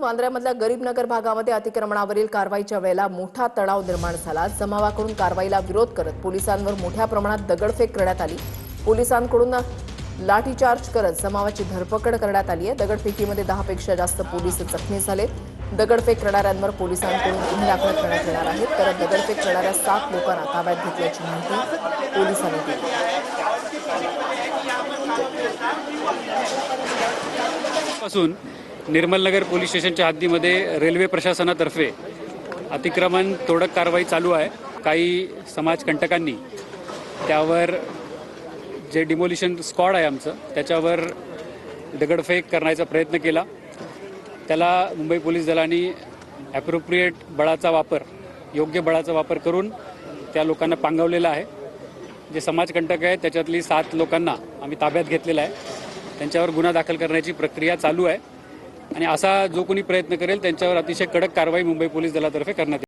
वांद्र्यामधल्या गरीबनगर भागामध्ये अतिक्रमणावरील कारवाईच्या वेळेला मोठा तणाव निर्माण झाला। जमावाकडून कारवाईला विरोध करत पोलिसांवर मोठ्या प्रमाणात दगडफेक करण्यात आली। पोलिसांकडून लाठीचार्ज करत जमावाची धरपकड करण्यात आली आहे। दगडफेकीमध्ये 10 पेक्षा जास्त पोलीस जखमी झाले। दगडफेक करणाऱ्यांवर पोलिसांकडून गुन्हे दाखल करण्यात येणार आहेत। तर दगडफेक करणाऱ्या 7 लोकांना ताब्यात घेतल्याची माहिती पोलिसांनी दिली। पासून निर्मलनगर पोलीस स्टेशनच्या हद्दीमध्ये रेल्वे प्रशासनातर्फे अतिक्रमण तोडक कारवाई चालू आहे। काही समाजकंटकांनी त्यावर जे डिमोलिशन स्क्वॉड आहे आमचं त्याच्यावर दगडफेक करण्याचा प्रयत्न केला। त्याला मुंबई पोलीस दलाने ॲप्रोप्रिएट बळाचा वापर, योग्य बळाचा वापर करून त्या लोकांना पांगवलेला आहे। जे समाजकंटक आहेत त्याच्यातली 7 लोकांना आम्ही ताब्यात घेतलेला आहे। त्यांच्यावर गुन्हा दाखल करण्याची प्रक्रिया चालू आहे आणि असा जो कोणी प्रयत्न करेल त्यांच्यावर अतिशय कडक कारवाई मुंबई पोलीस दलातर्फे करण्यात येईल।